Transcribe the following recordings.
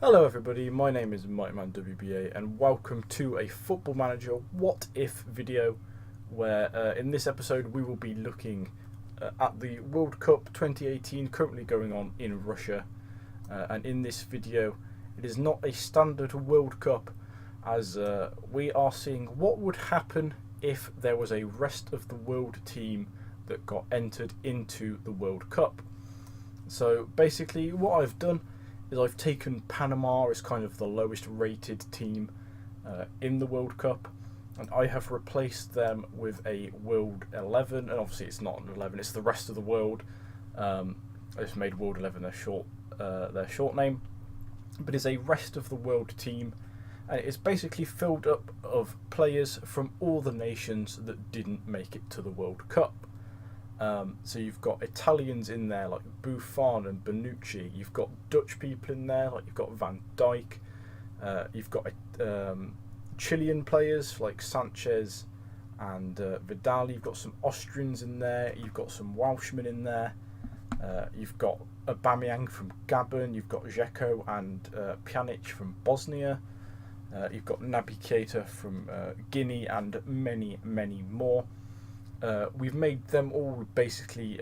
Hello everybody, my name is MightmanWBA and welcome to a Football Manager What If video where in this episode we will be looking at the World Cup 2018 currently going on in Russia, and in this video it is not a standard World Cup as we are seeing what would happen if there was a rest of the world team that got entered into the World Cup. So basically what I've done is I've taken Panama as kind of the lowest rated team in the World Cup, and I have replaced them with a World 11, and obviously it's not an 11, it's the rest of the world. I just made World 11 their short name, but it's a rest of the world team, and it's basically filled up of players from all the nations that didn't make it to the World Cup. So you've got Italians in there like Buffon and Bonucci. You've got Dutch people in there like you've got Van Dijk. You've got Chilean players like Sanchez and Vidal. You've got some Austrians in there. You've got some Welshmen in there. You've got Aubameyang from Gabon. You've got Dzeko and Pjanic from Bosnia. You've got Naby Keita from Guinea and many, many more. We've made them all basically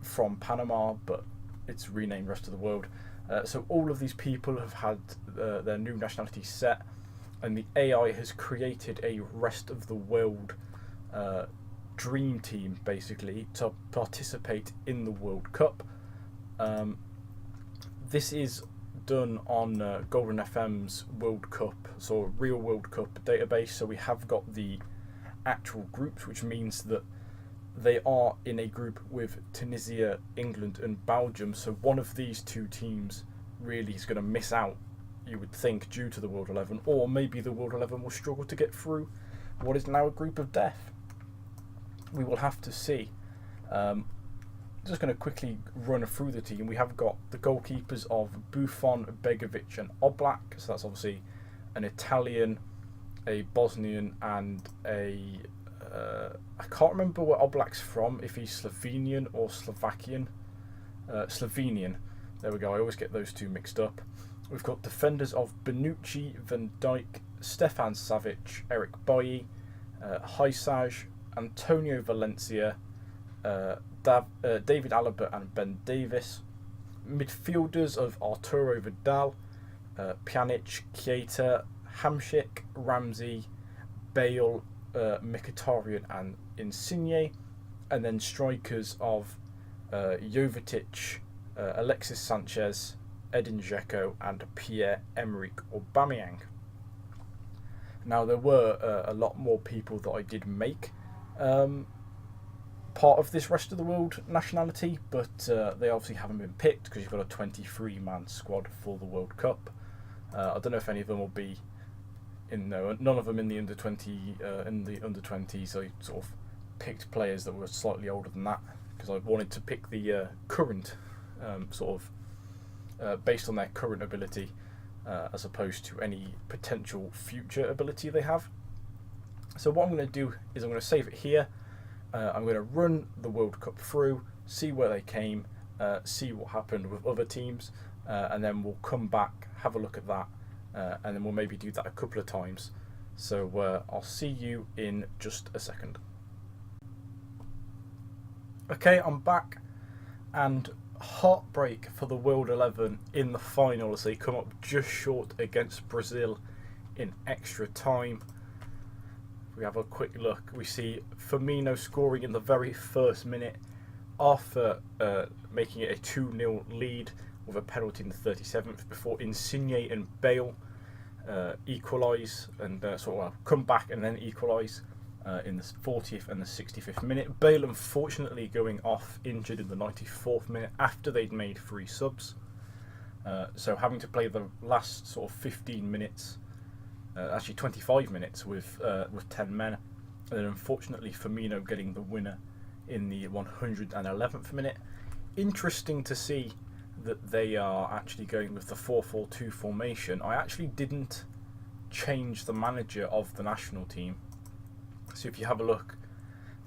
from Panama, but it's renamed Rest of the World. So all of these people have had their new nationality set, and the AI has created a Rest of the World dream team basically to participate in the World Cup. This is done on Golden FM's World Cup, so Real World Cup database. So we have got the actual groups, which means that they are in a group with Tunisia, England and Belgium, so one of these two teams really is going to miss out, you would think, due to the World 11, or maybe the World 11 will struggle to get through what is now a group of death. We will have to see. Just going to quickly run through the team. We have got the goalkeepers of Buffon, Begovic and Oblak, so that's obviously an Italian, a Bosnian and a I can't remember where Oblak's from, if he's Slovenian or Slovakian. Slovenian, there we go, I always get those two mixed up. We've got defenders of Bonucci, Van Dijk, Stefan Savic, Eric Bailly, Hysaj, Antonio Valencia, David Alaba and Ben Davis. Midfielders of Arturo Vidal, Pjanic, Keita, Hamšík, Ramsey, Bale, Mkhitaryan and Insigne, and then strikers of Jovetic, Alexis Sanchez, Edin Dzeko and Pierre-Emerick Aubameyang. Now there were a lot more people that I did make part of this Rest of the World nationality, but they obviously haven't been picked because you've got a 23-man squad for the World Cup. I don't know if any of them will be none of them in the under 20s. I sort of picked players that were slightly older than that because I wanted to pick the current based on their current ability, as opposed to any potential future ability they have. So what I'm going to do is I'm going to save it here. I'm going to run the World Cup through, see where they came, see what happened with other teams, and then we'll come back, have a look at that. And then we'll maybe do that a couple of times. So I'll see you in just a second. Okay, I'm back, and heartbreak for the World 11 in the final as they come up just short against Brazil in extra time. If we have a quick look, we see Firmino scoring in the very first minute after making it a 2-0 lead with a penalty in the 37th before Insigne and Bale equalise and come back and then equalise in the 40th and the 65th minute. Bale unfortunately going off injured in the 94th minute after they'd made 3 subs, so having to play the last sort of 15 minutes, actually 25 minutes with 10 men, and then unfortunately Firmino getting the winner in the 111th minute. Interesting to see that they are actually going with the 4-4-2 formation. I actually didn't change the manager of the national team. So if you have a look,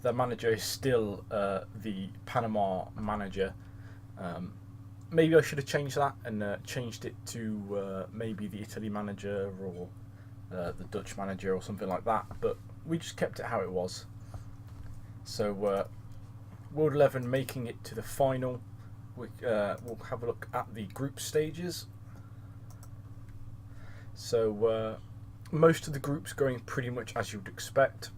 their manager is still the Panama manager. Maybe I should have changed that and changed it to maybe the Italy manager or the Dutch manager or something like that, but we just kept it how it was. So World 11 making it to the final. We'll have a look at the group stages. So most of the groups going pretty much as you would expect.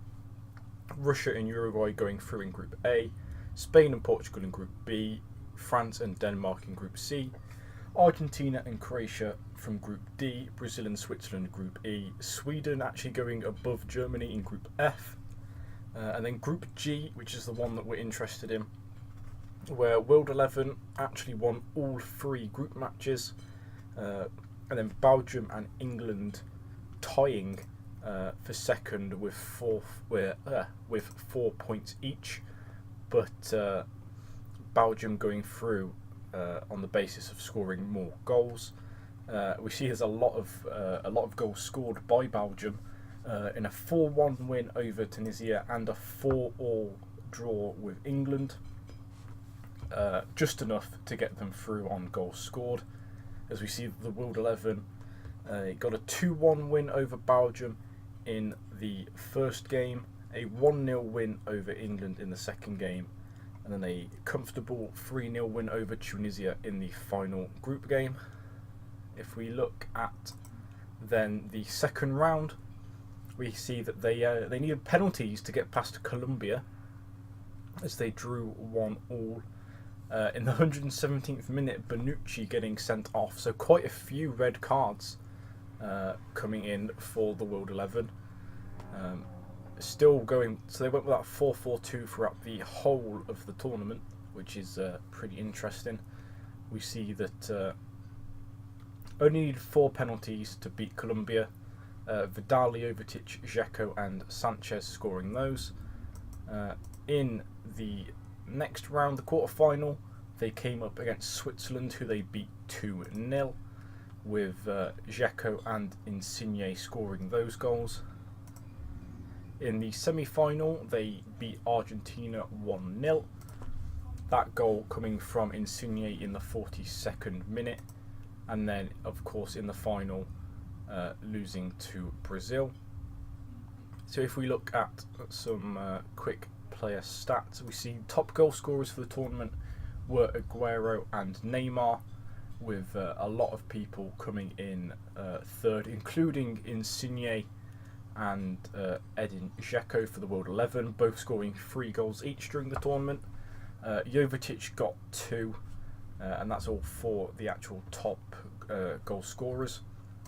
Russia and Uruguay going through in Group A, Spain and Portugal in Group B, France and Denmark in Group C, Argentina and Croatia from Group D, Brazil and Switzerland Group E, Sweden actually going above Germany in Group F, and then Group G, which is the one that we're interested in, where World 11 actually won all 3 group matches, and then Belgium and England tying for second with 4 points each, but Belgium going through on the basis of scoring more goals. We see there's a lot of goals scored by Belgium in a 4-1 win over Tunisia and a 4-4 draw with England. Just enough to get them through on goals scored. As we see, the World 11 got a 2-1 win over Belgium in the first game, a 1-0 win over England in the second game, and then a comfortable 3-0 win over Tunisia in the final group game. If we look at then the second round, we see that they needed penalties to get past Colombia, as they drew 1-1. In the 117th minute, Bonucci getting sent off, so quite a few red cards coming in for the World 11. Still going, so they went with that 4-4-2 throughout the whole of the tournament, which is pretty interesting. We see that only needed 4 penalties to beat Colombia. Vidal, Jovetic, Dzeko and Sanchez scoring those. In the next round, the quarter-final, they came up against Switzerland, who they beat 2-0, with Dzeko and Insigne scoring those goals. In the semi-final, they beat Argentina 1-0. That goal coming from Insigne in the 42nd minute. And then, of course, in the final, losing to Brazil. So if we look at some quick player stats, we see top goal scorers for the tournament were Aguero and Neymar, with a lot of people coming in third, including Insigne and Edin Dzeko for the World 11, both scoring 3 goals each during the tournament. Jovetic got 2, and that's all for the actual top goal scorers.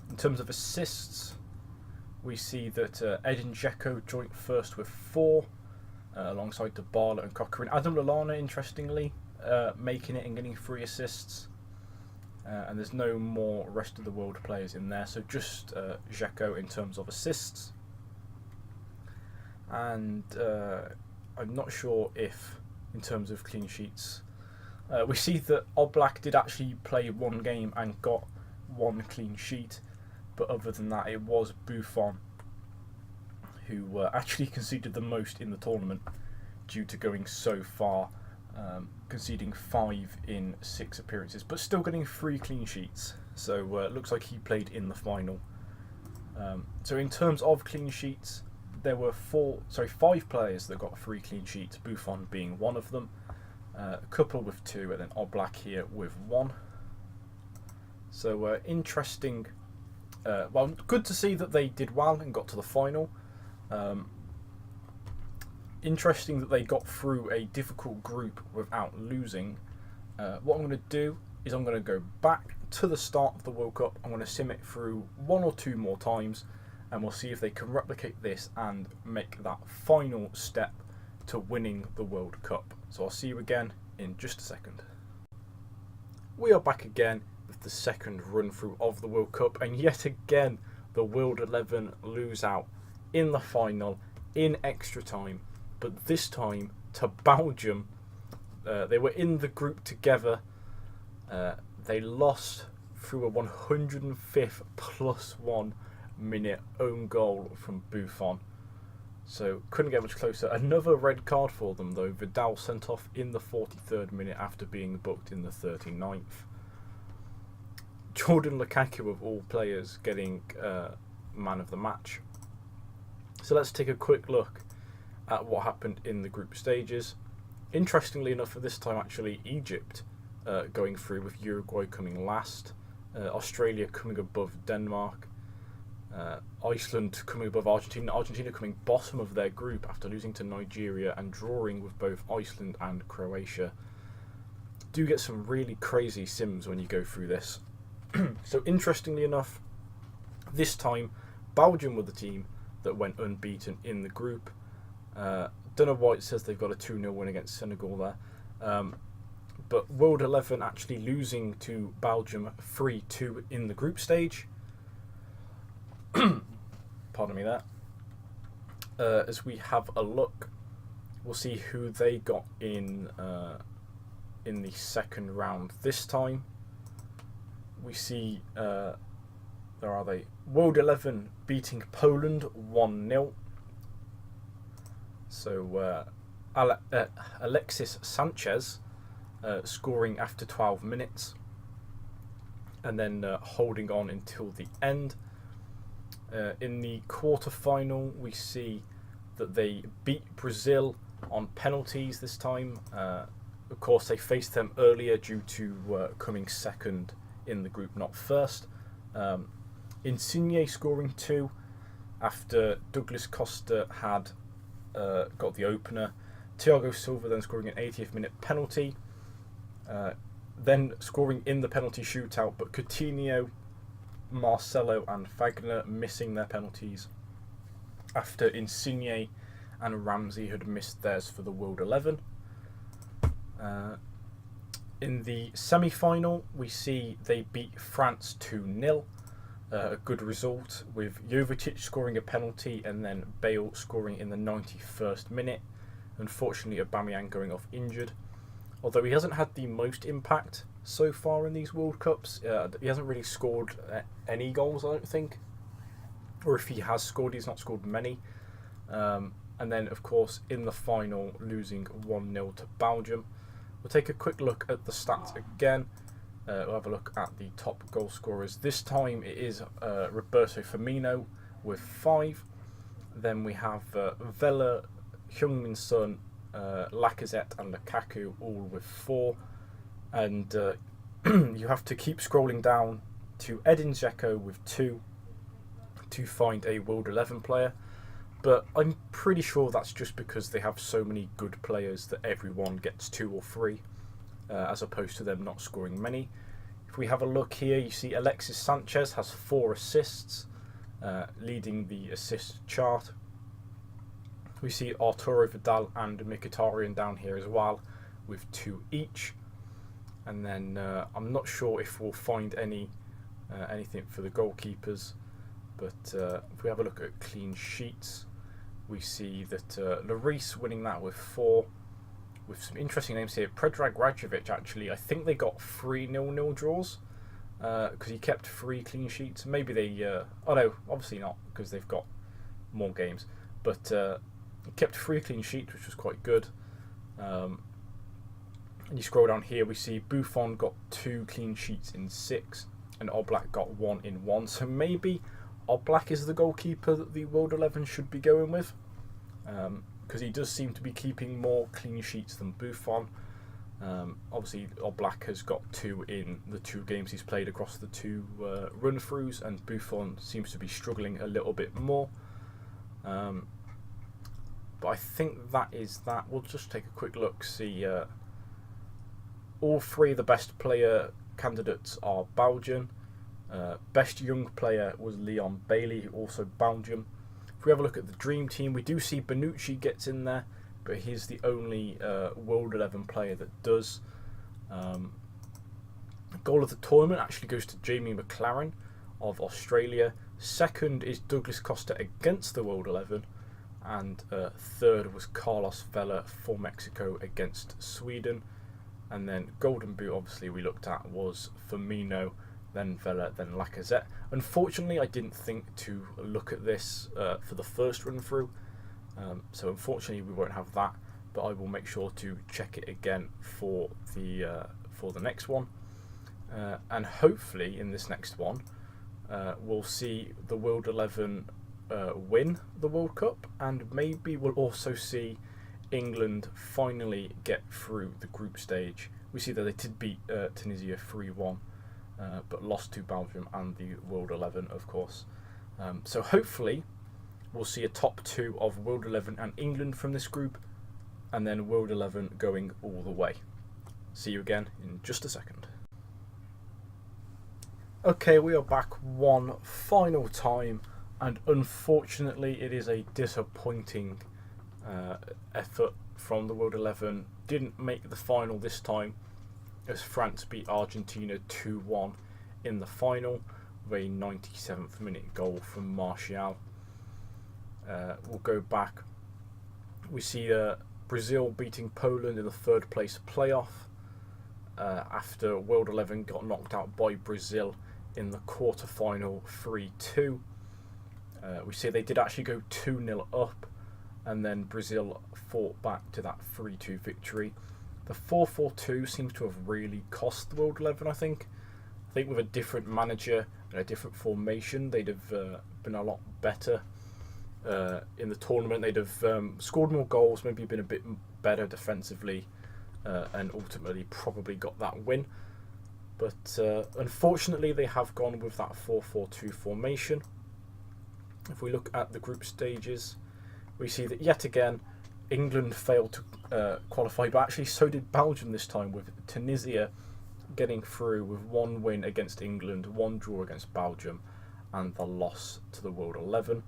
In terms of assists, we see that Edin Dzeko joint first with 4, alongside Dybala and Coquelin. Adam Lallana, interestingly, making it and getting 3 assists. And there's no more rest of the world players in there, so just Dzeko in terms of assists. And I'm not sure if, in terms of clean sheets, we see that Oblak did actually play 1 game and got 1 clean sheet, but other than that, it was Buffon who actually conceded the most in the tournament due to going so far, conceding 5 in 6 appearances, but still getting 3 clean sheets. So it looks like he played in the final. So in terms of clean sheets, there were 5 players that got 3 clean sheets, Buffon being one of them, a couple with 2, and then Oblak here with 1. So interesting. Well, good to see that they did well and got to the final. Interesting that they got through a difficult group without losing. What I'm going to do is I'm going to go back to the start of the World Cup. I'm going to sim it through 1 or 2 more times, and we'll see if they can replicate this and make that final step to winning the World Cup. So I'll see you again in just a second. We are back again with the second run through of the World Cup, and yet again the World 11 lose out in the final in extra time, but this time to Belgium. They were in the group together. They lost through a 105th +1 minute own goal from Buffon, so couldn't get much closer. Another red card for them though. Vidal sent off in the 43rd minute after being booked in the 39th. Jordan Lukaku of all players getting man of the match. So let's take a quick look at what happened in the group stages. Interestingly enough, for this time actually Egypt going through, with Uruguay coming last, Australia coming above Denmark, Iceland coming above Argentina, Argentina coming bottom of their group after losing to Nigeria and drawing with both Iceland and Croatia. Do get some really crazy sims when you go through this. So interestingly enough, this time Belgium were the team that went unbeaten in the group. Don't know why it says they've got a 2-0 win against Senegal there. But World 11 actually losing to Belgium 3-2 in the group stage. Pardon me there. As we have a look, we'll see who they got in the second round this time. We see, where are they? World 11 beating Poland 1-0. So Alexis Sanchez scoring after 12 minutes and then holding on until the end. In the quarter-final, we see that they beat Brazil on penalties this time. Of course, they faced them earlier due to coming second in the group, not first. Insigne scoring 2 after Douglas Costa had got the opener. Thiago Silva then scoring an 80th minute penalty. Then scoring in the penalty shootout, but Coutinho, Marcelo and Fagner missing their penalties after Insigne and Ramsey had missed theirs for the World 11. In the semi-final, we see they beat France 2-0. A good result, with Jovetic scoring a penalty and then Bale scoring in the 91st minute. Unfortunately, Aubameyang going off injured. Although he hasn't had the most impact so far in these World Cups. He hasn't really scored any goals, I don't think. Or if he has scored, he's not scored many. And then, of course, in the final, losing 1-0 to Belgium. We'll take a quick look at the stats again. We'll have a look at the top goal scorers. This time it is Roberto Firmino with 5. Then we have Vela, Heung-min Son, Lacazette and Lukaku all with 4. And you have to keep scrolling down to Edin Dzeko with 2 to find a World 11 player. But I'm pretty sure that's just because they have so many good players that everyone gets 2 or 3. As opposed to them not scoring many. If we have a look here, you see Alexis Sanchez has 4 assists, leading the assist chart. We see Arturo Vidal and Mkhitaryan down here as well, with 2 each. And then I'm not sure if we'll find anything for the goalkeepers, but if we have a look at clean sheets, we see that Lloris winning that with 4. With some interesting names here. Predrag Rajovic, actually, I think they got 3 0-0 draws because he kept 3 clean sheets. Maybe they... oh no, obviously not, because they've got more games. But he kept 3 clean sheets, which was quite good. And you scroll down here, we see Buffon got 2 clean sheets in 6 and Oblak got 1 in 1. So maybe Oblak is the goalkeeper that the World 11 should be going with. Because he does seem to be keeping more clean sheets than Buffon. Obviously, Oblak has got 2 in the 2 games he's played across the 2 run-throughs, and Buffon seems to be struggling a little bit more. But I think that is that. We'll just take a quick look, see all 3 of the best player candidates are Belgian. Best young player was Leon Bailey, also Belgium. If we have a look at the Dream Team, we do see Bonucci gets in there, but he's the only World 11 player that does. Goal of the tournament actually goes to Jamie McLaren of Australia. Second is Douglas Costa against the World 11. And third was Carlos Vela for Mexico against Sweden. And then Golden Boot, obviously, we looked at was Firmino, then Vela, then Lacazette. Unfortunately, I didn't think to look at this for the first run through. So unfortunately, we won't have that. But I will make sure to check it again for the next one. and hopefully in this next one we'll see the World 11 win the World Cup, and maybe we'll also see England finally get through the group stage. We see that they did beat Tunisia 3-1, but lost to Belgium and the World 11, of course. So hopefully we'll see a top 2 of World 11 and England from this group, and then World 11 going all the way. See you again in just a second. Okay, we are back one final time, and unfortunately it is a disappointing effort from the World 11. Didn't make the final this time, as France beat Argentina 2-1 in the final with a 97th minute goal from Martial. We'll go back. We see Brazil beating Poland in the third place playoff after World 11 got knocked out by Brazil in the quarter-final 3-2. We see they did actually go 2-0 up, and then Brazil fought back to that 3-2 victory. The 4-4-2 seems to have really cost the World 11, I think. I think with a different manager and a different formation, they'd have been a lot better in the tournament. They'd have scored more goals, maybe been a bit better defensively, and ultimately probably got that win. But unfortunately, they have gone with that 4-4-2 formation. If we look at the group stages, we see that yet again England failed to qualify, but actually so did Belgium this time, with Tunisia getting through with one win against England, one draw against Belgium, and the loss to the World 11.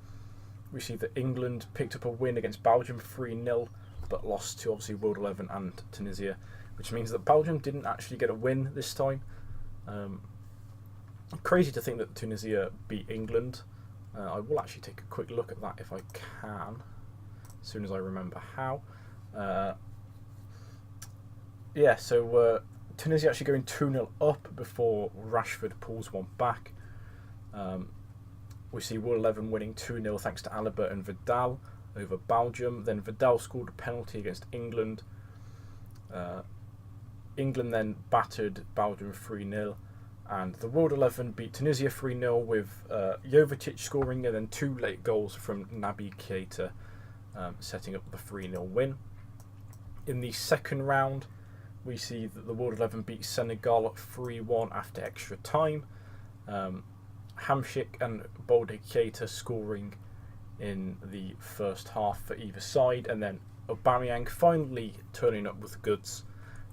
We see that England picked up a win against Belgium 3-0, but lost to obviously World 11 and Tunisia, which means that Belgium didn't actually get a win this time. Crazy to think that Tunisia beat England. I will actually take a quick look at that if I can, as soon as I remember how. Tunisia actually going 2-0 up before Rashford pulls one back. We see World 11 winning 2-0 thanks to Alaba and Vidal over Belgium. Then Vidal scored a penalty against England. England then battered Belgium 3-0. And the World 11 beat Tunisia 3-0 with Jovetic scoring, and then 2 late goals from Naby Keita, setting up the 3-0 win. In the second round, we see that the World 11 beat Senegal 3-1 after extra time. Hamsik and Balde Keita scoring in the first half for either side, and then Aubameyang finally turning up with the goods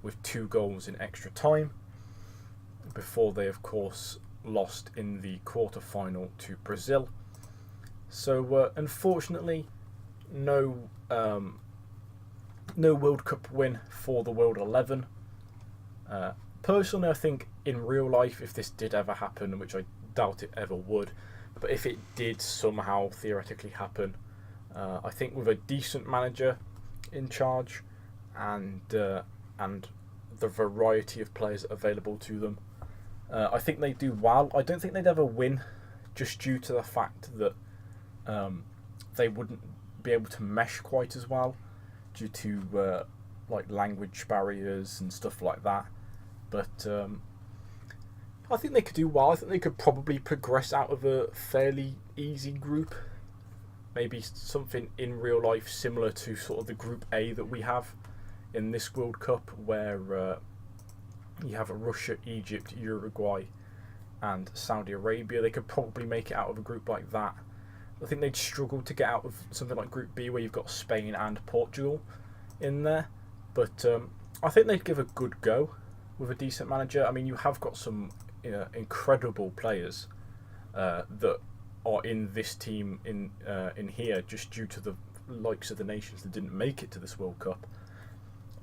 with 2 goals in extra time, before they of course lost in the quarter-final to Brazil. So unfortunately no World Cup win for the World 11. Personally, I think in real life, if this did ever happen, which I doubt it ever would, but if it did somehow theoretically happen, I think with a decent manager in charge and the variety of players available to them, I think they do well. I don't think they'd ever win, just due to the fact that they wouldn't be able to mesh quite as well due to like language barriers and stuff like that. But I think they could do well. I think they could probably progress out of a fairly easy group. Maybe something in real life similar to sort of the Group A that we have in this World Cup, where you have Russia, Egypt, Uruguay and Saudi Arabia. They could probably make it out of a group like that. I think they'd struggle to get out of something like Group B, where you've got Spain and Portugal in there. But I think they'd give a good go with a decent manager. I mean, you have got some incredible players that are in this team in here, just due to the likes of the nations that didn't make it to this World Cup.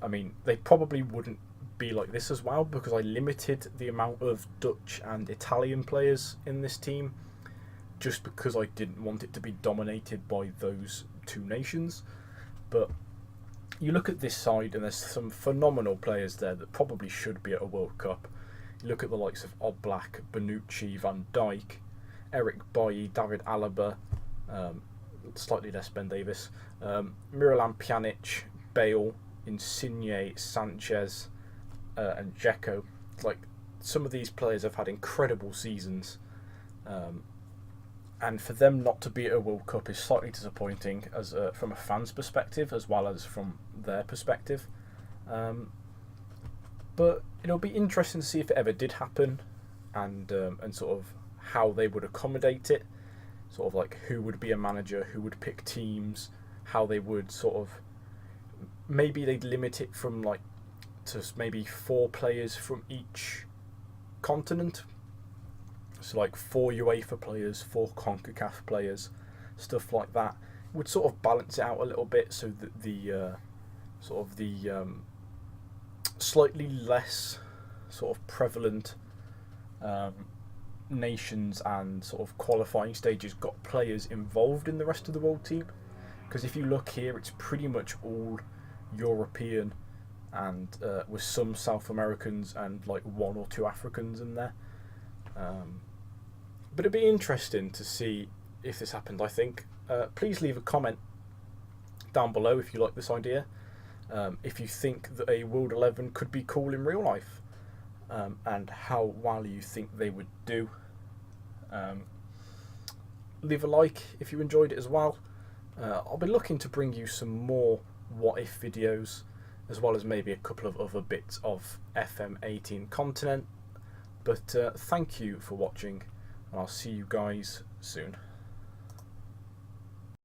I mean, they probably wouldn't be like this as well, because I limited the amount of Dutch and Italian players in this team, just because I didn't want it to be dominated by those two nations. But you look at this side and there's some phenomenal players there that probably should be at a World Cup. You look at the likes of Oblak, Bonucci, Van Dijk, Eric Bailly, David Alaba, slightly less Ben Davis, Miralem Pjanic, Bale, Insigne, Sanchez, and Dzeko. Like, some of these players have had incredible seasons, and for them not to be at a World Cup is slightly disappointing, as from a fan's perspective as well as from their perspective. But it'll be interesting to see if it ever did happen, and sort of how they would accommodate it, sort of like who would be a manager, who would pick teams, how they would sort of, maybe they'd limit it from like to maybe 4 players from each continent, so like 4 UEFA players, 4 CONCACAF players, stuff like that would sort of balance it out a little bit, so that the sort of the slightly less sort of prevalent nations and sort of qualifying stages got players involved in the rest of the world team. Because if you look here, it's pretty much all European, and with some South Americans and like 1 or 2 Africans in there. But it'd be interesting to see if this happened, I think. Please leave a comment down below if you like this idea. If you think that a World 11 could be cool in real life, and how well you think they would do. Leave a like if you enjoyed it as well. I'll be looking to bring you some more what if videos, as well as maybe a couple of other bits of FM18 content. But thank you for watching, and I'll see you guys soon.